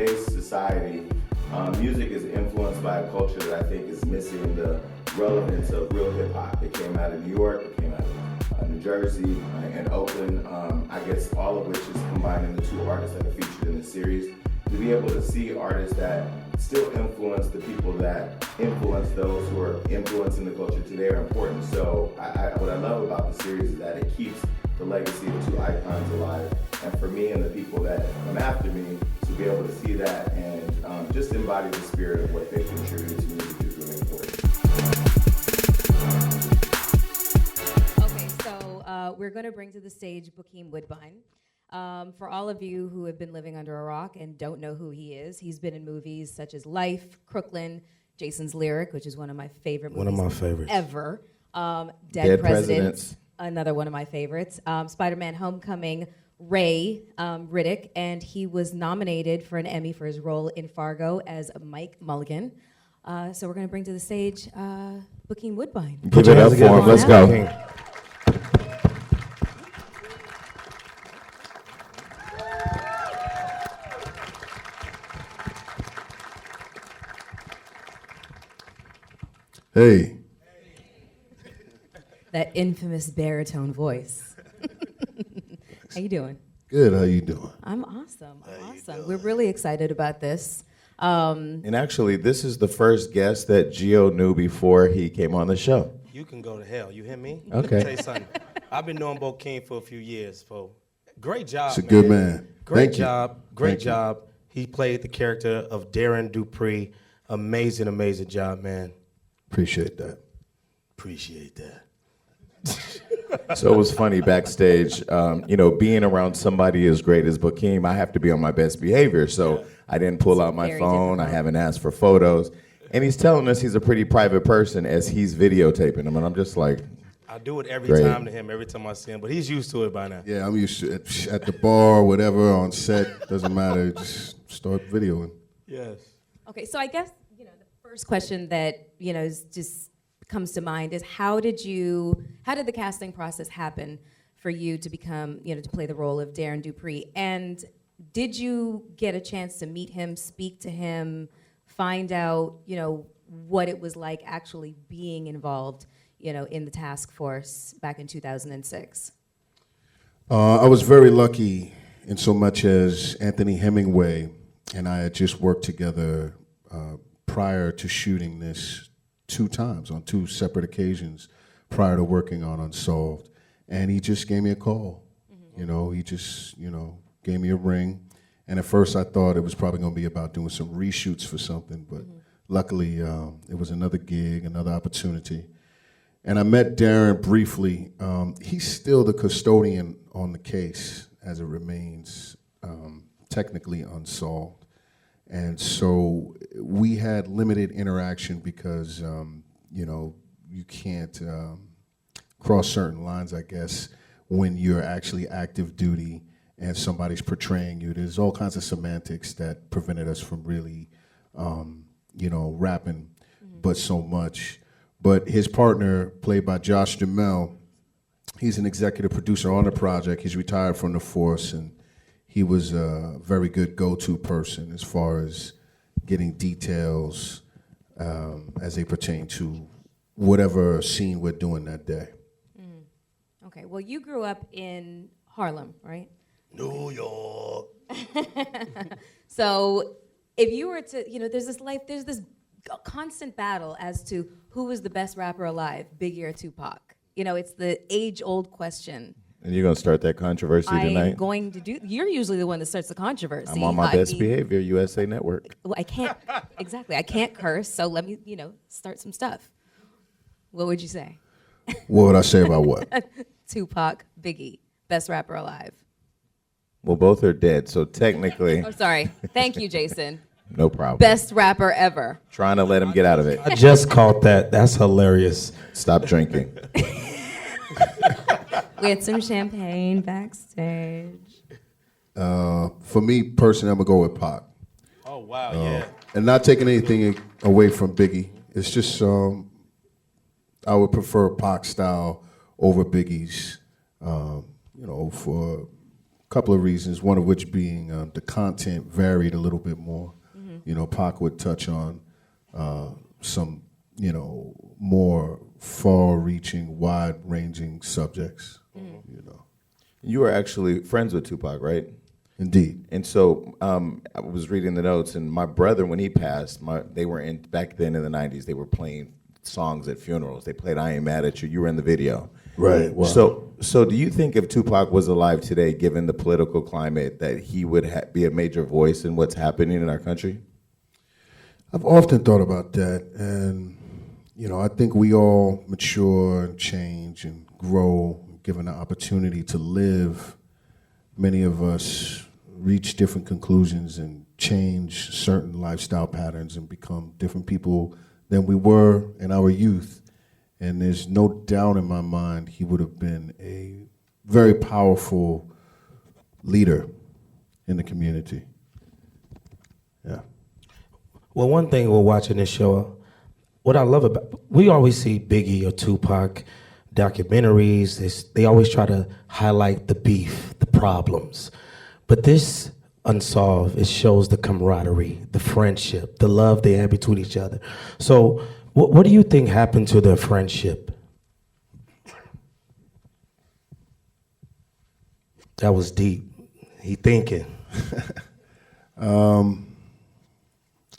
today's society, music is influenced by a culture that I think is missing the relevance of real hip hop. It came out of New York, it came out of New Jersey, and Oakland. I guess all of which is combining the two artists that are featured in the series. To be able to see artists that still influence the people that influence those who are influencing the culture today are important. So what I love about the series is that it keeps the legacy of two icons alive. And for me and the people that come after me, to be able to see that and just embody the spirit of what they contribute to music is really important. Okay, so we're going to bring to the stage Bokeem Woodbine. For all of you who have been living under a rock and don't know who he is, he's been in movies such as Life, Crooklyn, Jason's Lyric, which is one of my favorite movies. One of my favorites. Ever. Dead Presidents, another one of my favorites. Spider-Man Homecoming, Ray Riddick, and he was nominated for an Emmy for his role in Fargo as Mike Mulligan. So we're going to bring to the stage Bokeem Woodbine. Give it up for him. Let's go. Hey. That infamous baritone voice. How you doing? Good, how you doing? I'm awesome. We're really excited about this. And actually, this is the first guest that Gio knew before he came on the show. You can go to hell. You hear me? Okay. Let me tell you something. I've been knowing Bokeem for a few years, folks. Great job, He's a good man. Great job. Great job. He played the character of Darren Dupree. Amazing, amazing job, man. Appreciate that. Appreciate that. So it was funny backstage, being around somebody as great as Bokeem, I have to be on my best behavior. So I didn't pull out my phone. I haven't asked for photos. And he's telling us he's a pretty private person as he's videotaping him. And I'm just like, I do it every time to him, every time I see him. But he's used to it by now. Yeah, I'm used to it. At the bar, whatever, on set, doesn't matter. Just start videoing. Yes. Okay, so I guess the first question that is just comes to mind is how did the casting process happen for you to become to play the role of Darren Dupree, and did you get a chance to meet him, speak to him, find out what it was like actually being involved in the task force back in 2006? I was very lucky in so much as Anthony Hemingway and I had just worked together prior to shooting this 2 times on 2 separate occasions prior to working on Unsolved. And he just gave me a call. Mm-hmm. He just, gave me a ring. And at first I thought it was probably going to be about doing some reshoots for something, but luckily it was another gig, another opportunity. And I met Darren briefly. He's still the custodian on the case as it remains technically unsolved. And so we had limited interaction because, you can't cross certain lines, I guess, when you're actually active duty and somebody's portraying you. There's all kinds of semantics that prevented us from really, rapping, but so much. But his partner, played by Josh Duhamel, he's an executive producer on the project. He's retired from the force, and he was a very good go-to person as far as getting details as they pertain to whatever scene we're doing that day. Okay, well, you grew up in Harlem, right? New York. So if you were to, there's this constant battle as to who was the best rapper alive, Biggie or Tupac. It's the age-old question. and you're going to start that controversy tonight? I'm going to do. You're usually the one that starts the controversy. I'm on my best behavior, USA Network. Well, I can't, exactly. I can't curse, so let me, start some stuff. What would you say? What would I say about what? Tupac, Biggie, best rapper alive. Well, both are dead, so technically. Oh, sorry. Thank you, Jason. No problem. Best rapper ever. Trying to let him get out of it. I just caught that. That's hilarious. Stop drinking. We had some champagne backstage. For me personally, I'm gonna go with Pac. Oh wow, yeah. And not taking anything away from Biggie. It's just I would prefer Pac style over Biggie's. For couple of reasons, one of which being the content varied a little bit more. You know, Pac would touch on some, you know, more far-reaching, wide-ranging subjects, you know. You were actually friends with Tupac, right? Indeed. And so I was reading the notes, and my brother, when he passed, they were in back then in the '90s. They were playing songs at funerals. They played "I Ain't Mad at You." You were in the video, Right. Wow. So do you think if Tupac was alive today, given the political climate, that he would be a major voice in what's happening in our country? I've often thought about that, and you know, I think we all mature and change and grow, given the opportunity to live. Many of us reach different conclusions and change certain lifestyle patterns and become different people than we were in our youth. And there's no doubt in my mind he would have been a very powerful leader in the community. Yeah. Well, one thing we're watching this show, what I love about, we always see Biggie or Tupac documentaries. They always try to highlight the beef, the problems. But this Unsolved, it shows the camaraderie, the friendship, the love they had between each other. So what do you think happened to their friendship? That was deep. He thinking.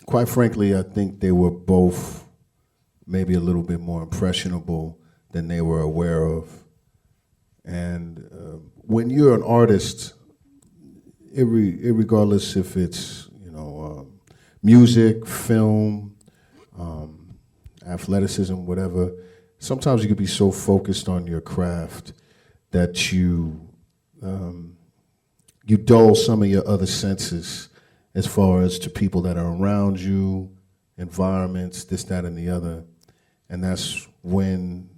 Quite frankly, I think they were both maybe a little bit more impressionable than they were aware of. And when you're an artist, irregardless if it's, you know, music, film, athleticism, whatever, sometimes you could be so focused on your craft that you dull some of your other senses as far as to people that are around you, environments, this, that, and the other. And that's when,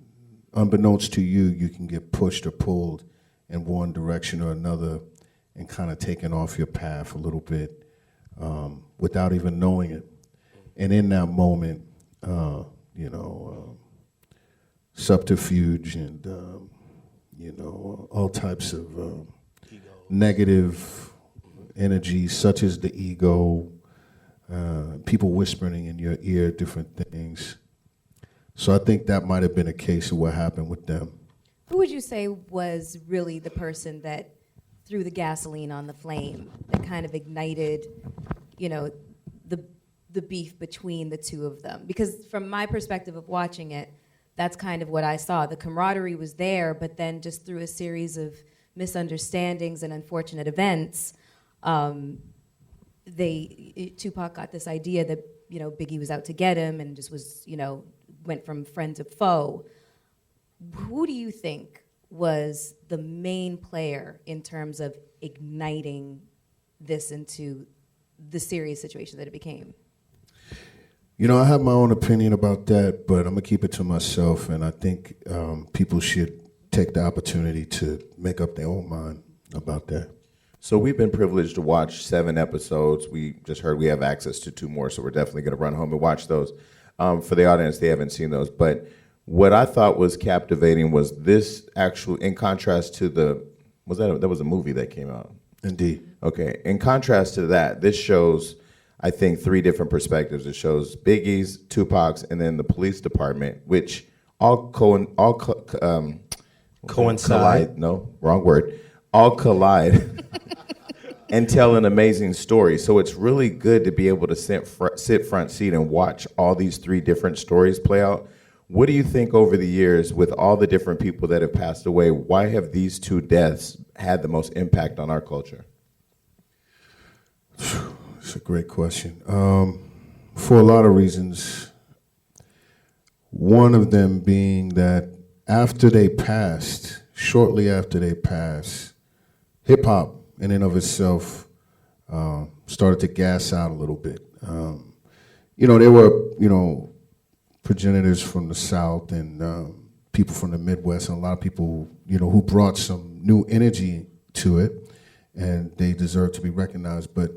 unbeknownst to you, you can get pushed or pulled in one direction or another and kind of taken off your path a little bit without even knowing it. And in that moment, you know, subterfuge and, you know, all types of negative energy, such as the ego, people whispering in your ear different things. So I think that might have been a case of what happened with them. Who would you say was really the person that threw the gasoline on the flame, that kind of ignited, you know, the beef between the two of them? Because from my perspective of watching it, that's kind of what I saw. The camaraderie was there, but then just through a series of misunderstandings and unfortunate events, Tupac got this idea that, you know, Biggie was out to get him and just was, you know, went from friend to foe. Who do you think was the main player in terms of igniting this into the serious situation that it became? You know, I have my own opinion about that, but I'm gonna keep it to myself, and I think people should take the opportunity to make up their own mind about that. So we've been privileged to watch 7 episodes. We just heard we have access to 2 more, so we're definitely going to run home and watch those. For the audience, they haven't seen those. But what I thought was captivating was this actual, in contrast to that was a movie that came out? Indeed. Okay. In contrast to that, this shows, I think, 3 different perspectives. It shows Biggie's, Tupac's, and then the police department, which all coincide. No, wrong word. All collide and tell an amazing story. So it's really good to be able to sit front seat and watch all these 3 different stories play out. What do you think over the years, with all the different people that have passed away, why have these 2 deaths had the most impact on our culture? It's a great question. For a lot of reasons. One of them being that after they passed, shortly after they passed, hip-hop in and of itself started to gas out a little bit. You know, there were, you know, progenitors from the South and people from the Midwest, and a lot of people, you know, who brought some new energy to it, and they deserve to be recognized, but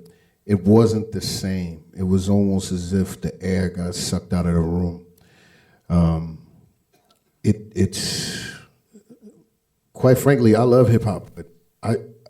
it wasn't the same. It was almost as if the air got sucked out of the room. It's, quite frankly, I love hip-hop, but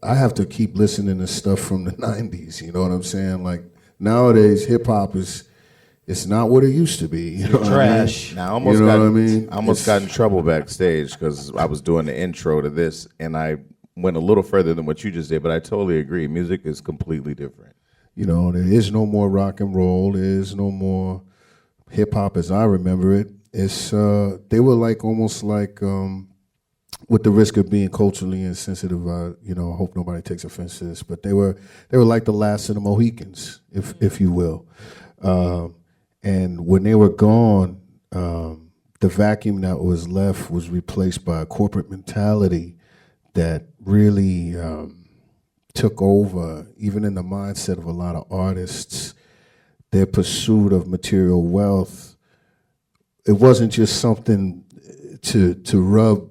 I I have to keep listening to stuff from the 90s, you know what I'm saying? Like, nowadays, hip-hop it's not what it used to be. You know what Trash. I mean? Now, I almost, You know got, what I mean? I almost got in trouble backstage because I was doing the intro to this, and I went a little further than what you just did, but I totally agree. Music is completely different. You know, there is no more rock and roll. There is no more hip-hop as I remember it. It's they were like almost like, with the risk of being culturally insensitive, you know, I hope nobody takes offense to this, but they were like the last of the Mohicans, if you will. And when they were gone, the vacuum that was left was replaced by a corporate mentality that really took over, even in the mindset of a lot of artists. Their pursuit of material wealth, it wasn't just something to rub,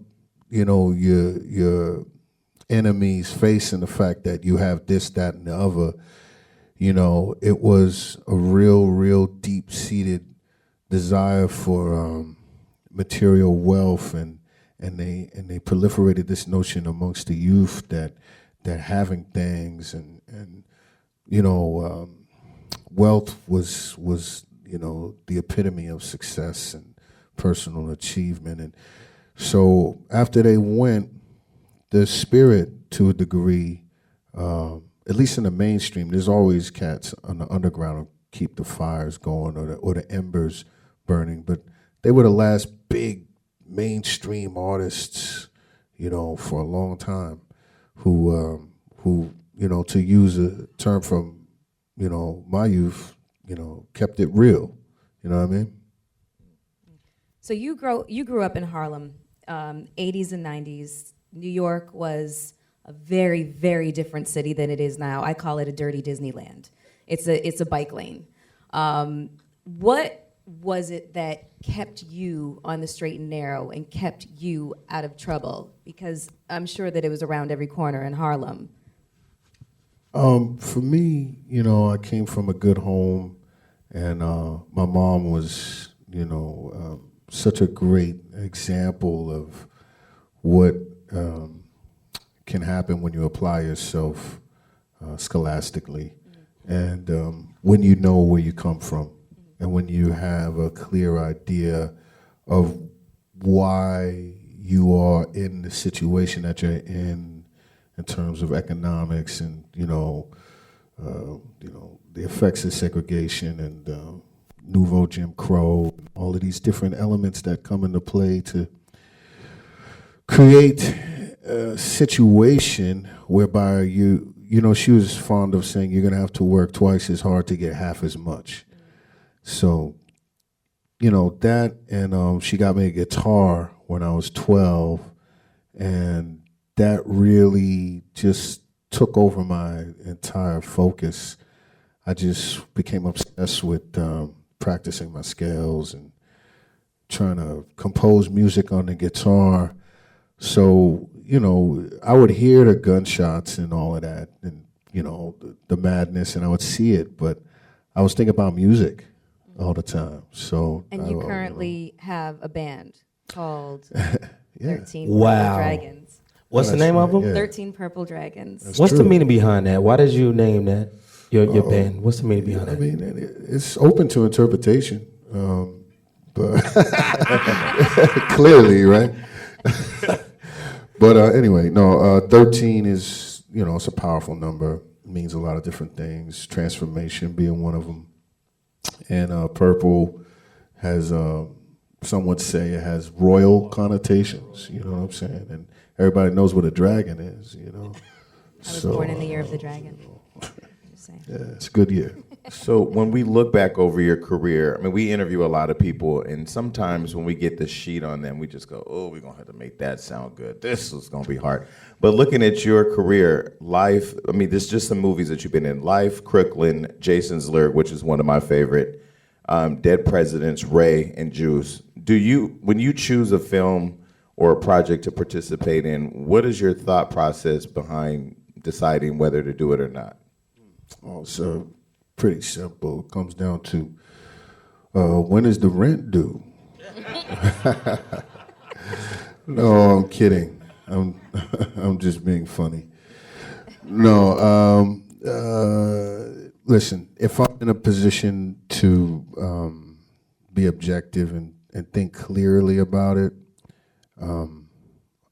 you know, your enemy's face in the fact that you have this, that, and the other. You know, it was a real deep-seated desire for material wealth, and they proliferated this notion amongst the youth that having things and you know, wealth was you know, the epitome of success and personal achievement. And so after they went, the spirit, to a degree, at least in the mainstream, there's always cats on the underground to keep the fires going or the embers burning, but they were the last big mainstream artists, you know, for a long time, who you know, to use a term from, you know, my youth, you know, kept it real. You know what I mean? So you grew up in Harlem, 80s and 90s. New York was a very, very different city than it is now. I call it a dirty Disneyland. It's a bike lane. What was it that kept you on the straight and narrow and kept you out of trouble? Because I'm sure that it was around every corner in Harlem. For me, you know, I came from a good home, and my mom was, you know, such a great example of what can happen when you apply yourself scholastically, and when you know where you come from, and when you have a clear idea of why you are in the situation that you're in terms of economics and you know the effects of segregation and nouveau Jim Crow, all of these different elements that come into play to create a situation whereby you know, she was fond of saying you're gonna have to work twice as hard to get half as much. So, you know, that, and she got me a guitar when I was 12, and that really just took over my entire focus. I just became obsessed with practicing my scales and trying to compose music on the guitar. So, you know, I would hear the gunshots and all of that and, you know, the madness, and I would see it, but I was thinking about music all the time. So, And you currently have a band called yeah. 13 Wow. Purple Dragons. What's the name of them? Yeah. 13 Purple Dragons. That's What's the true. meaning behind that? Why did you name that your band? What's the meaning behind I that? mean, it's open to interpretation, but clearly, right? But anyway, no, 13 is, you know, it's a powerful number. It means a lot of different things, transformation being one of them. And purple has, some would say it has royal connotations, you know what I'm saying? And everybody knows what a dragon is, you know? I was born in the year of the dragon. Just saying. Yeah, it's a good year. So when we look back over your career, I mean, we interview a lot of people, and sometimes when we get the sheet on them, we just go, oh, we're going to have to make that sound good. This is going to be hard. But looking at your career, Life, I mean, there's just some movies that you've been in. Life, Crooklyn, Jason's Lyric, which is one of my favorite, Dead Presidents, Ray, and Juice. When you choose a film or a project to participate in, what is your thought process behind deciding whether to do it or not? Oh, so pretty simple. It comes down to when is the rent due? No, I'm kidding. I'm just being funny. No. Listen, if I'm in a position to be objective and think clearly about it,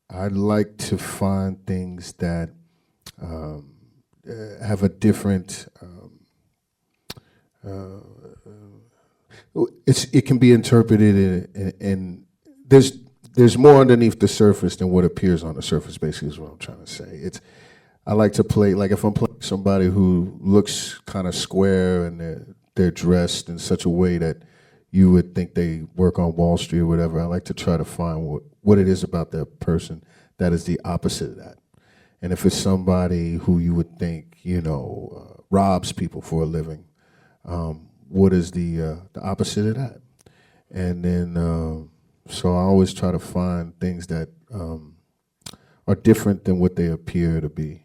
I'd like to find things that have a different. It can be interpreted in there's more underneath the surface than what appears on the surface. Basically, is what I'm trying to say. I like to play, like if I'm playing somebody who looks kind of square and they're dressed in such a way that you would think they work on Wall Street or whatever. I like to try to find what it is about that person that is the opposite of that. And if it's somebody who you would think, robs people for a living, what is the opposite of that? And then, so I always try to find things that are different than what they appear to be.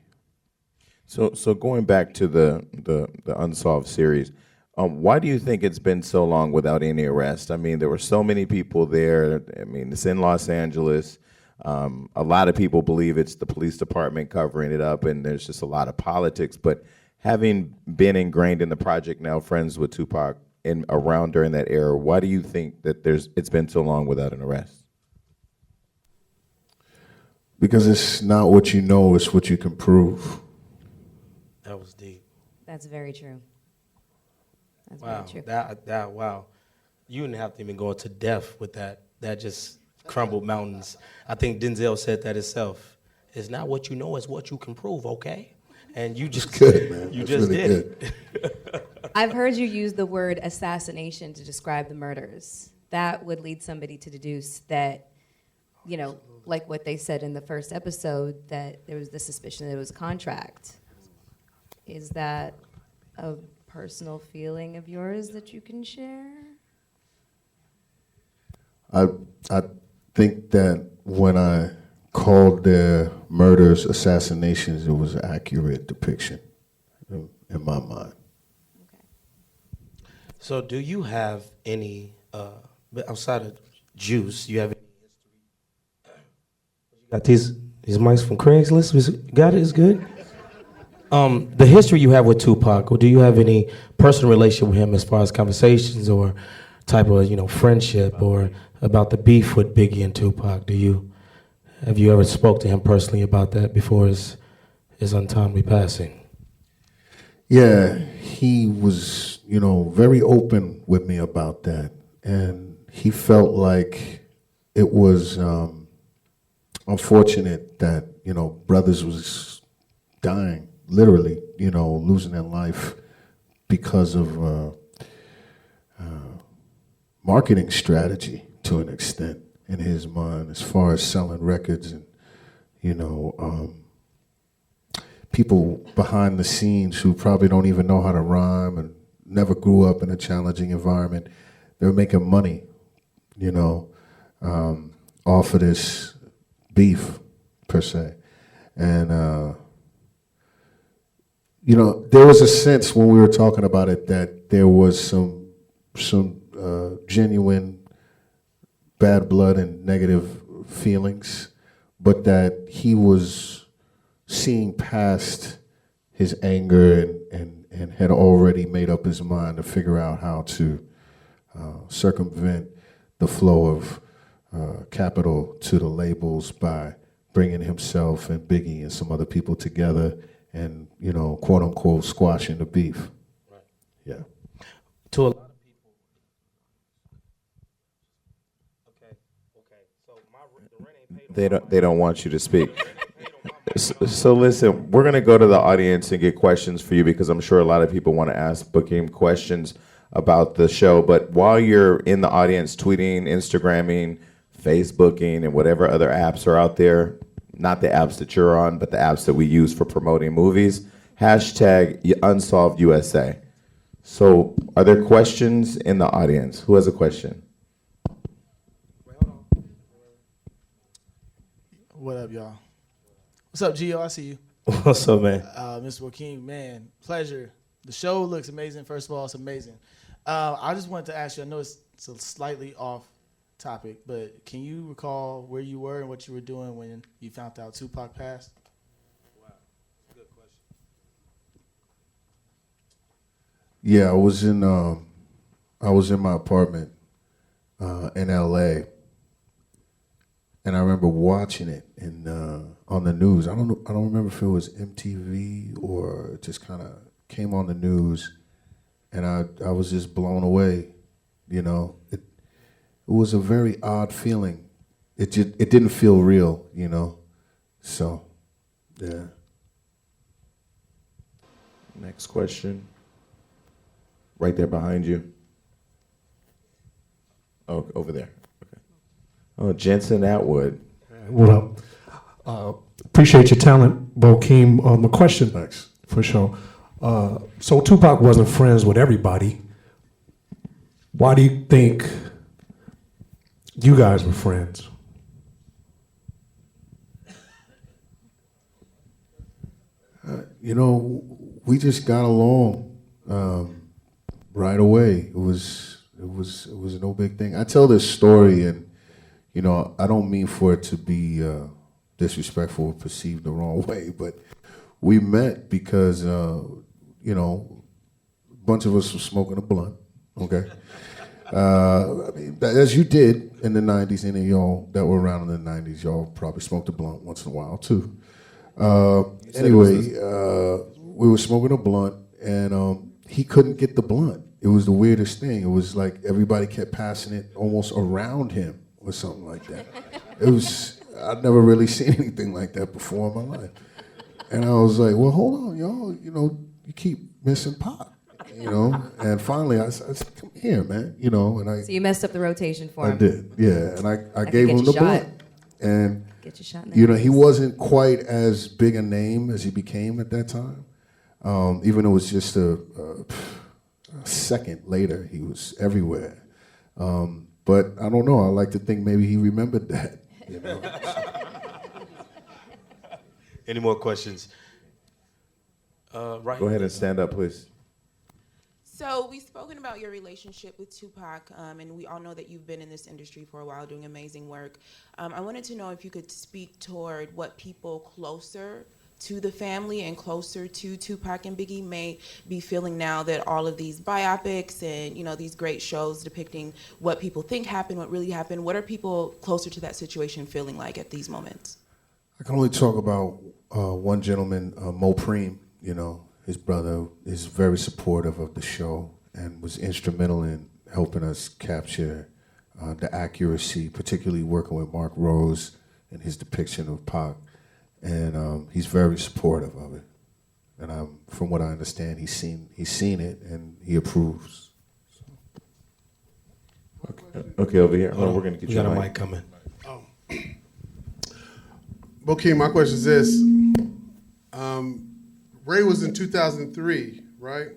So going back to the Unsolved series, why do you think it's been so long without any arrest? I mean, there were so many people there. I mean, it's in Los Angeles. A lot of people believe it's the police department covering it up, and there's just a lot of politics. But having been ingrained in the project now, friends with Tupac, and around during that era, why do you think that it's been so long without an arrest? Because it's not what you know, it's what you can prove. That was deep. That's very true. That's Wow. very true. That wow. You didn't have to even go into depth with that. That just crumbled mountains. I think Denzel said that himself. It's not what you know, it's what you can prove, okay? And you just Good, man. You That's just really did it. I've heard you use the word assassination to describe the murders. That would lead somebody to deduce that, like what they said in the first episode, that there was the suspicion that it was a contract. Is that a personal feeling of yours that you can share? I think that when I called their murders assassinations, it was an accurate depiction in my mind. So do you have any, outside of Juice, you have any history? You got these mics from Craigslist? Got it? It's good? The history you have with Tupac, or do you have any personal relation with him as far as conversations or type of, friendship, or about the beef with Biggie and Tupac? Have you ever spoke to him personally about that before his untimely passing? Yeah, he was, very open with me about that. And he felt like it was unfortunate that, brothers was dying, literally, losing their life because of marketing strategy to an extent in his mind, as far as selling records and, people behind the scenes who probably don't even know how to rhyme and never grew up in a challenging environment. They're making money, off of this beef, per se. And, there was a sense when we were talking about it that there was some genuine bad blood and negative feelings, but that he was seeing past his anger and had already made up his mind to figure out how to circumvent the flow of capital to the labels by bringing himself and Biggie and some other people together and, quote unquote, squashing the beef. Right. Yeah. To a lot of people. Okay. So the rent ain't paid. They don't want you to speak. So listen, we're going to go to the audience and get questions for you, because I'm sure a lot of people want to ask Bokeem questions about the show. But while you're in the audience tweeting, Instagramming, Facebooking, and whatever other apps are out there, not the apps that you're on, but the apps that we use for promoting movies, hashtag Unsolved USA. So are there questions in the audience? Who has a question? What up, y'all? What's up, Gio? I see you. What's up, man? Mr. Bokeem, man, pleasure. The show looks amazing. First of all, it's amazing. I just wanted to ask you, I know it's a slightly off topic, but can you recall where you were and what you were doing when you found out Tupac passed? Wow, good question. Yeah, I was in my apartment in LA, and I remember watching it on the news. I don't remember if it was MTV or it just kind of came on the news, and I was just blown away. You know, it was a very odd feeling. It didn't feel real, you know. So, yeah. Next question. Right there behind you. Oh, over there. Okay. Oh, Jensen Atwood. What up? Appreciate your talent, Bokeem. The question, Thanks. for sure. So Tupac wasn't friends with everybody. Why do you think you guys were friends? You know, we just got along right away. It was no big thing. I tell this story, and you know, I don't mean for it to be disrespectful or perceived the wrong way, but we met because you know, a bunch of us were smoking a blunt. Okay. I mean, as you did in the 90s, any of y'all that were around in the 90s, y'all probably smoked a blunt once in a while too. Anyway, we were smoking a blunt, and he couldn't get the blunt. It was the weirdest thing. It was like everybody kept passing it almost around him or something like that. It was, I'd never really seen anything like that before in my life. And I was like, well, hold on, y'all, you know, you keep missing pot, you know? And finally I said, come here, man, you know, and So you messed up the rotation for him. I did, yeah, and I could gave get him you the shot. blunt. And Get your shot in the you know, he face. wasn't quite as big a name as he became at that time. Even though it was just a second later, he was everywhere. But I don't know. I like to think maybe he remembered that. You know? Any more questions? Right. Go ahead and stand up, please. So we've spoken about your relationship with Tupac, and we all know that you've been in this industry for a while doing amazing work. I wanted to know if you could speak toward what people closer to the family and closer to Tupac and Biggie may be feeling now that all of these biopics and, you know, these great shows depicting what people think happened, what really happened. What are people closer to that situation feeling like at these moments? I can only talk about one gentleman, Mo Preem, you know. His brother is very supportive of the show and was instrumental in helping us capture the accuracy, particularly working with Mark Rose and his depiction of Pac. And he's very supportive of it. And from what I understand, he's seen it and he approves. Okay, over here. Oh, we're gonna get We you got a a mic. mic coming. Bokeem, my question is this. Ray was in 2003, right?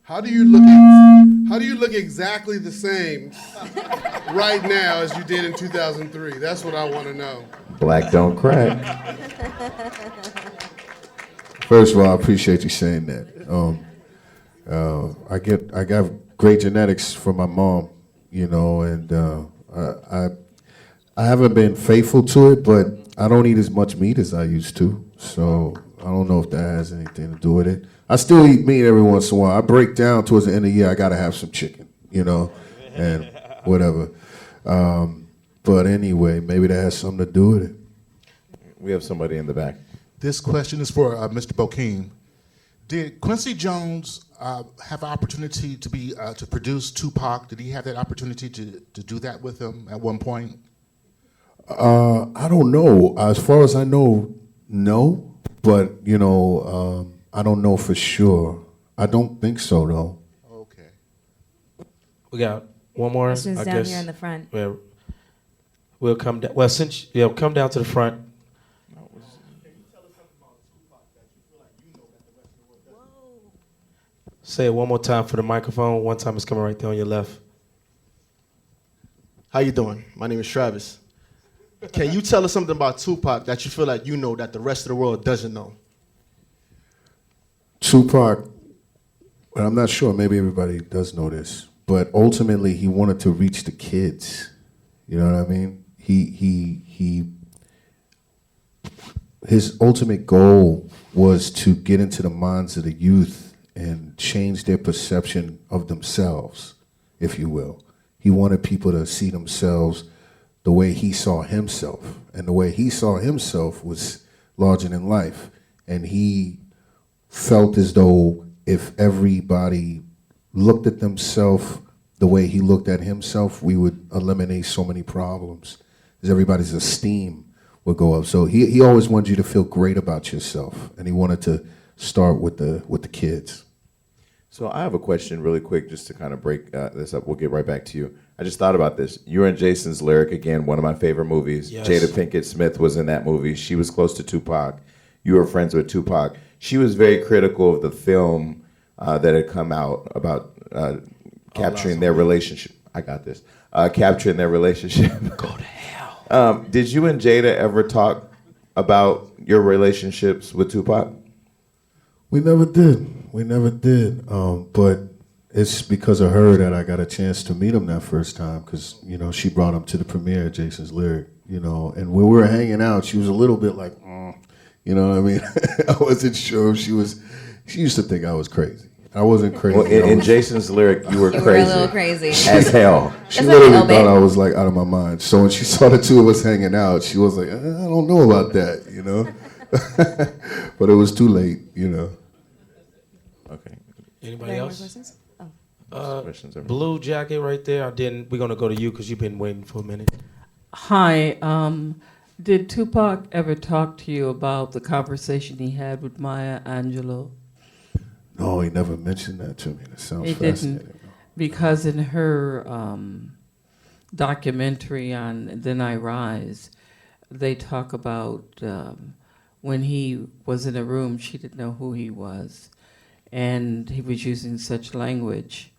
How do you look exactly the same right now as you did in 2003? That's what I want to know. Black don't crack. First of all, I appreciate you saying that. I got great genetics from my mom, you know, and I haven't been faithful to it, but I don't eat as much meat as I used to, so I don't know if that has anything to do with it. I still eat meat every once in a while. I break down towards the end of the year. I got to have some chicken, you know, and whatever. But anyway, maybe that has something to do with it. We have somebody in the back. This question is for Mr. Bokeem. Did Quincy Jones have an opportunity to produce Tupac? Did he have that opportunity to do that with him at one point? I don't know. As far as I know, no. But, you know, I don't know for sure. I don't think so, though. Okay. We got one more. Questions I down guess. here in the front. We'll come down. Well, since come down to the front. Say it one more time for the microphone. One time it's coming right there on your left. How you doing? My name is Travis. Can you tell us something about Tupac that you feel like you know that the rest of the world doesn't know? Tupac, well, I'm not sure, maybe everybody does know this, but ultimately he wanted to reach the kids. You know what I mean? His ultimate goal was to get into the minds of the youth and change their perception of themselves, if you will. He wanted people to see themselves the way he saw himself. And the way he saw himself was larger than life. And he felt as though if everybody looked at themselves the way he looked at himself, we would eliminate so many problems, because everybody's esteem would go up. So he always wanted you to feel great about yourself, and he wanted to start with the kids. So I have a question really quick just to kind of break this up. We'll get right back to you. I just thought about this. You were in Jason's Lyric, again, one of my favorite movies. Yes. Jada Pinkett Smith was in that movie. She was close to Tupac. You were friends with Tupac. She was very critical of the film that had come out about capturing their relationship. I got this. Capturing their relationship. Go to hell. Did you and Jada ever talk about your relationships with Tupac? We never did. But it's because of her that I got a chance to meet him that first time, because, she brought him to the premiere of Jason's Lyric, and when we were hanging out, she was a little bit like, you know what I mean? I wasn't sure if she used to think I was crazy. I wasn't crazy. Well, in Jason's Lyric, you were You crazy. were a little crazy. As hell. She literally thought I was like out of my mind. So when she saw the two of us hanging out, she was like, I don't know about that, But it was too late, Okay. Anybody Any more else? questions? Questions are- Blue jacket right there. We're gonna go to you because you've been waiting for a minute. Hi. Did Tupac ever talk to you about the conversation he had with Maya Angelou? No, he never mentioned that to me. That sounds He fascinating. didn't, because in her documentary on Then I Rise, they talk about when he was in a room, she didn't know who he was, and he was using such language,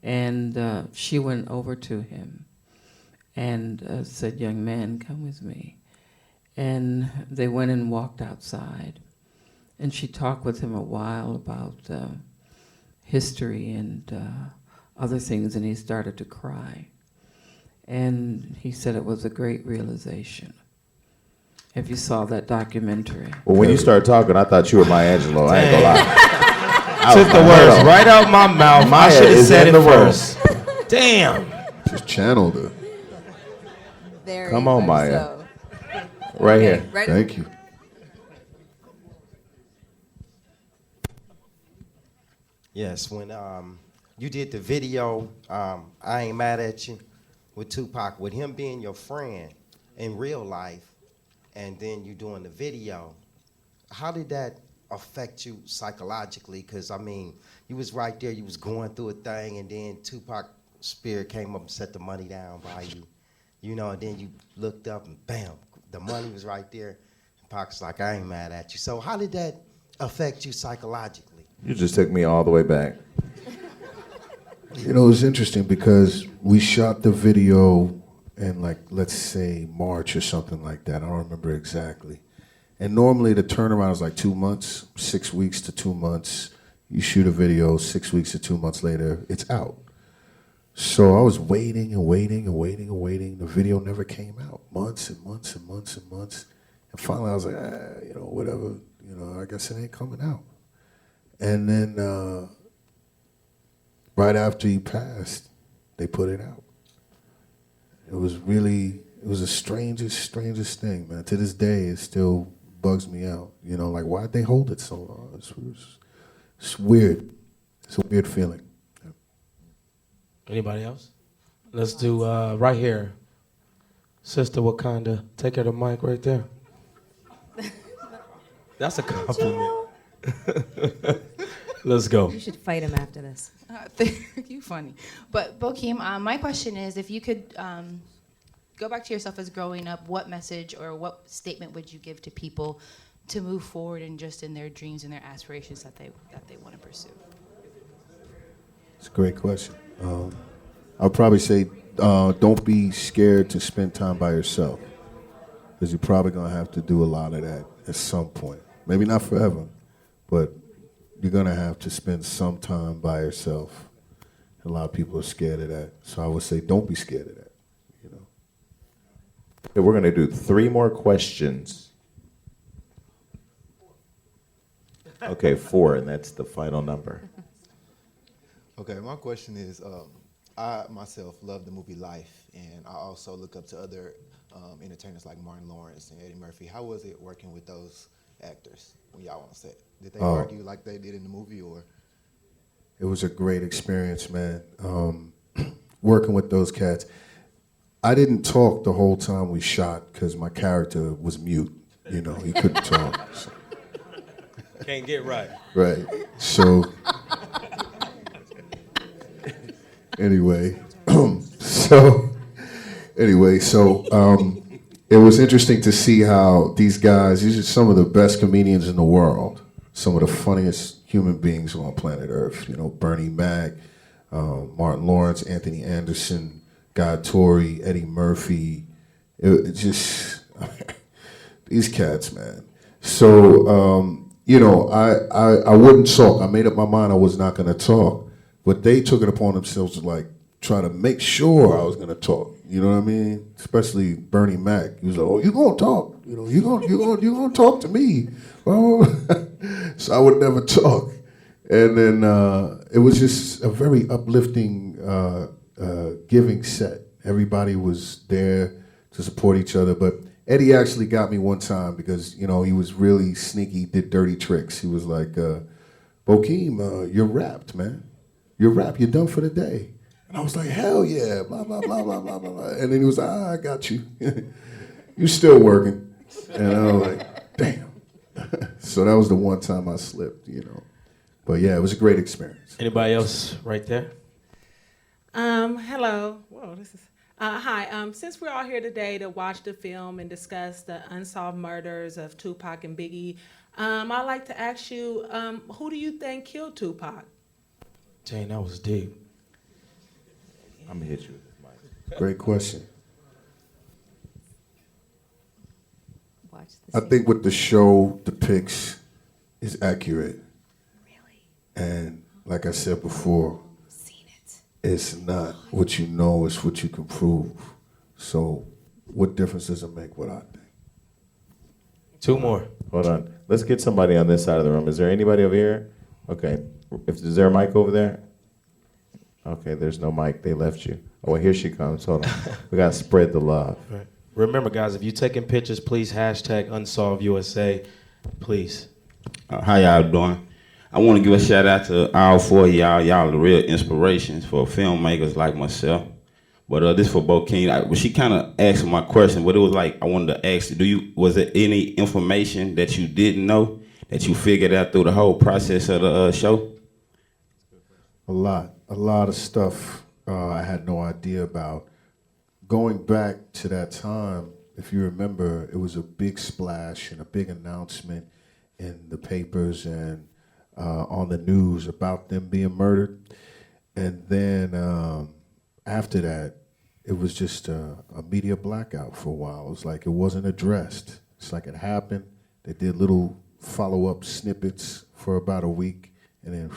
and she went over to him and said, "Young man, come with me." And they went and walked outside. And she talked with him a while about history and other things, and he started to cry. And he said it was a great realization. If you saw that documentary. Well, when you started talking, I thought you were Maya Angelou. I ain't gonna lie. Took the words right out my mouth. Maya I should have is said in it the room. first. Damn. Just channeled her. Very Come on, much Maya. so. Right Okay, here. right. Thank you. Yes, when you did the video, I Ain't Mad at You, with Tupac, with him being your friend in real life, and then you doing the video, how did that affect you psychologically? Because, you was right there, you was going through a thing, and then Tupac spirit came up and set the money down by you, and then you looked up and bam, the money was right there. And Pac's like, I ain't mad at you. So how did that affect you psychologically? You just took me all the way back. It was interesting because we shot the video in, let's say March or something like that. I don't remember exactly. And normally the turnaround is like 2 months, 6 weeks to 2 months. You shoot a video, 6 weeks to 2 months later, it's out. So I was waiting and waiting and waiting and waiting. The video never came out. Months and months and months and months. And finally I was like, whatever. I guess it ain't coming out. And then right after he passed, they put it out. It was the strangest thing, man. To this day, it still bugs me out. Why'd they hold it so long? It's weird. It's a weird feeling. Anybody else? Let's do right here. Sister Wakanda, take her the mic right there. That's a compliment. Let's go. You should fight him after this. You funny. But Bokeem, my question is, if you could go back to yourself as growing up, what message or what statement would you give to people to move forward and just in their dreams and their aspirations that they want to pursue? It's a great question. I'll probably say don't be scared to spend time by yourself, because you're probably going to have to do a lot of that at some point. Maybe not forever, but you're going to have to spend some time by yourself. A lot of people are scared of that. So I would say don't be scared of that. Okay, we're going to do 3 more questions. Okay, 4, and that's the final number. Okay, my question is, I myself love the movie Life, and I also look up to other entertainers like Martin Lawrence and Eddie Murphy. How was it working with those actors when y'all on set? Did they argue like they did in the movie, or? It was a great experience, man. Working with those cats. I didn't talk the whole time we shot because my character was mute. You know, he couldn't talk. So. Can't get right. Right. So, anyway, it was interesting to see how these guys, these are some of the best comedians in the world, some of the funniest human beings on planet Earth. You know, Bernie Mac, Martin Lawrence, Anthony Anderson, Guy Torrey, Eddie Murphy. It just, these cats, man. So, you know, I wouldn't talk. I made up my mind I was not going to talk. But they took it upon themselves to, like, try to make sure I was going to talk. You know what I mean? Especially Bernie Mac. He was like, oh, you going to talk. You know, you gonna talk to me. Well, so I would never talk. And then it was just a very uplifting, giving set. Everybody was there to support each other. But Eddie actually got me one time because, you know, he was really sneaky, did dirty tricks. He was like, Bokeem, you're wrapped, man. You're wrapped. You're done for the day. And I was like, hell yeah, blah, blah, blah, blah, blah, blah, blah. And then he was like, I got you. You still working. And I was like, damn. So that was the one time I slipped, you know. But yeah, it was a great experience. Anybody else right there? Hello. Whoa, this is. Hi. Since we're all here today to watch the film and discuss the unsolved murders of Tupac and Biggie, I'd like to ask you, who do you think killed Tupac? Jane, that was deep. I'm gonna hit you with this mic. Great question. Watch the I think what the show depicts is accurate. Really? And like I said before, it's not what you know, it's what you can prove. So what difference does it make what I think? Two more. Hold on. Let's get somebody on this side of the room. Is there anybody over here? Okay. Is there a mic over there? Okay, there's no mic. They left you. Oh, well, here she comes. Hold on. We got to spread the love. Right. Remember, guys, if you're taking pictures, please hashtag Unsolved USA. Please. How y'all doing? I want to give a shout out to all four of y'all. Y'all are the real inspirations for filmmakers like myself. But this for Bokeem. She kind of asked my question, but it was like I wanted to ask, was there any information that you didn't know that you figured out through the whole process of the show? A lot of stuff I had no idea about. Going back to that time, if you remember, it was a big splash and a big announcement in the papers and on the news about them being murdered. And then after that, it was just a media blackout for a while. It was like it wasn't addressed. It's like it happened. They did little follow-up snippets for about a week, and then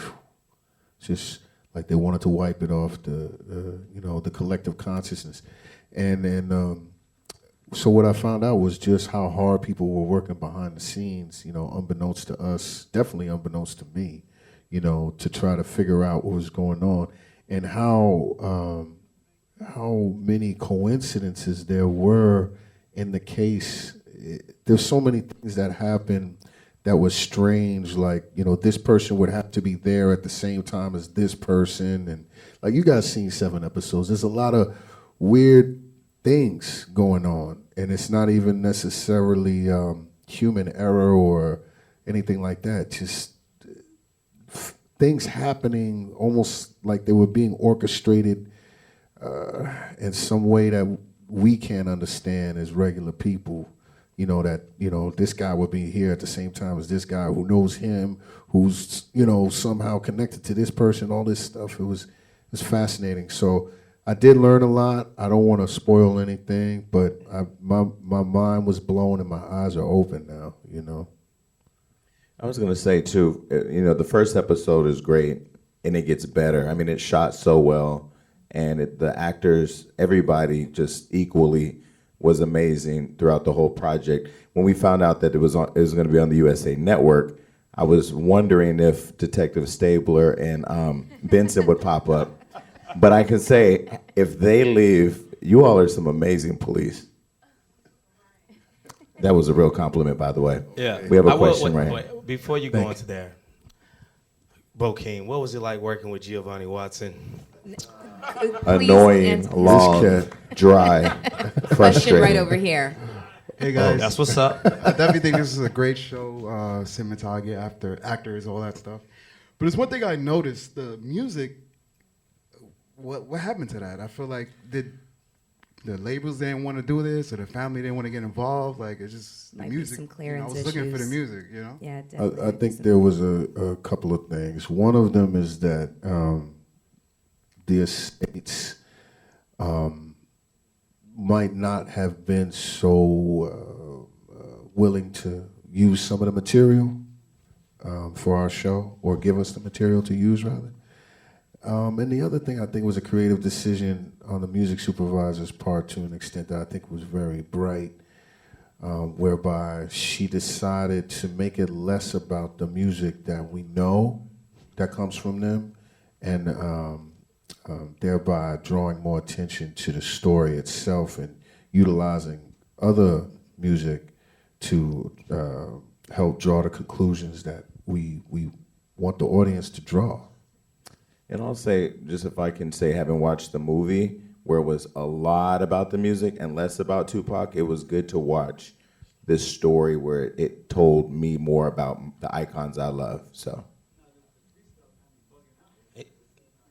just like they wanted to wipe it off the collective consciousness. And then so what I found out was just how hard people were working behind the scenes, you know, unbeknownst to us, definitely unbeknownst to me, you know, to try to figure out what was going on and how many coincidences there were in the case. There's so many things that happened that was strange, like, you know, this person would have to be there at the same time as this person. And like, you guys seen 7 episodes. There's a lot of weird things going on, and it's not even necessarily human error or anything like that. Just things happening almost like they were being orchestrated in some way that we can't understand as regular people. You know, that, you know, this guy would be here at the same time as this guy who knows him, who's, you know, somehow connected to this person, all this stuff. It was fascinating. So I did learn a lot. I don't want to spoil anything, but my mind was blown and my eyes are open now, you know. I was going to say, too, you know, the first episode is great, and it gets better. I mean, it's shot so well, and the actors, everybody just equally was amazing throughout the whole project. When we found out that it was going to be on the USA Network, I was wondering if Detective Stabler and Benson would pop up. But I can say, if they leave, you all are some amazing police. That was a real compliment, by the way. Yeah. We have a question right here. Wait, before you go into there, Bokeem, what was it like working with Giovanni Watson? Annoying, long, dry, Question frustrating. right over here. Hey guys, that's what's up. I definitely think this is a great show. Cinematography, actors, all that stuff. But there's one thing I noticed: the music. What happened to that? I feel like did the labels didn't want to do this, or the family didn't want to get involved. Like it's just the Might be music. some clearance I was looking for the issues. music. You know. Yeah, definitely. I think there was a couple of things. One of them is that the estates might not have been so willing to use some of the material for our show, or give us the material to use, rather. And the other thing I think was a creative decision on the music supervisor's part, to an extent that I think was very bright, whereby she decided to make it less about the music that we know that comes from them, and thereby drawing more attention to the story itself and utilizing other music to help draw the conclusions that we want the audience to draw. And I'll say, just if I can say, having watched the movie, where it was a lot about the music and less about Tupac, it was good to watch this story where it told me more about the icons I love. So,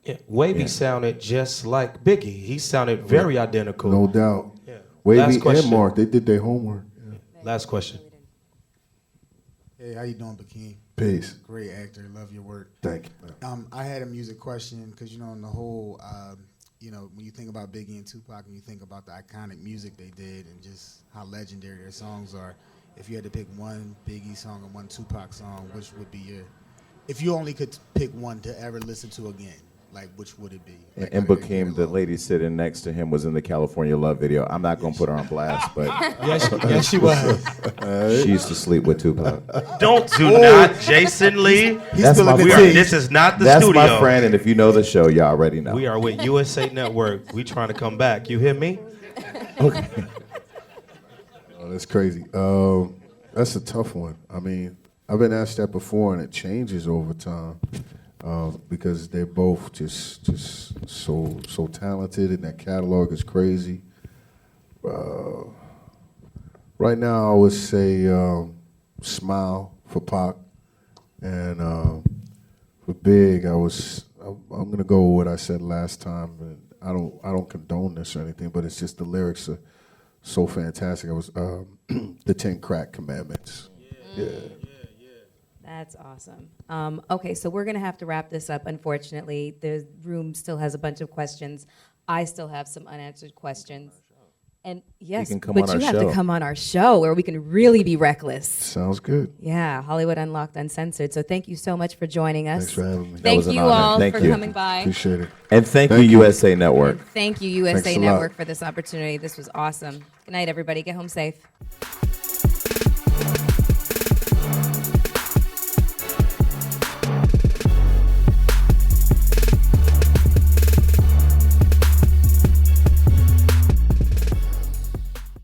Yeah, Wavy sounded just like Biggie. He sounded very identical. No doubt. Yeah. Wavy Last and question. Mark, they did their homework. Last question. Hey, how you doing, Bokeem? Peace. Great actor, love your work. Thank you. I had a music question because in the whole, when you think about Biggie and Tupac, and you think about the iconic music they did and just how legendary their songs are. If you had to pick one Biggie song and one Tupac song, which would be your? If you only could pick one to ever listen to again, like which would it be? Like, and Bokeem, the lady sitting next to him was in the California Love video. I'm not going to put her on blast, but yes, she was. She used to sleep with Tupac. Do not, Jason Lee. This is not the That's studio. my friend, and if you know the show, y'all already know. We are with USA Network. We trying to come back. You hear me? Okay. Oh, that's crazy. That's a tough one. I mean, I've been asked that before, and it changes over time. Because they're both just so talented, and that catalog is crazy. Right now, I would say "Smile" for Pac, and for Big, I'm gonna go with what I said last time. And I don't condone this or anything, but it's just the lyrics are so fantastic. I was the 10 Crack Commandments. Yeah. That's awesome. Okay, so we're going to have to wrap this up, unfortunately. The room still has a bunch of questions. I still have some unanswered questions. And yes, can come but on you our have show. to come on our show where we can really be reckless. Sounds good. Yeah, Hollywood Unlocked Uncensored. So thank you so much for joining us. Thanks for having me. That Thank was an you honor. all Thank for you. coming by. Appreciate it. And thank you, USA Network. Thank you, Thanks USA a lot. Network, for this opportunity. This was awesome. Good night, everybody. Get home safe.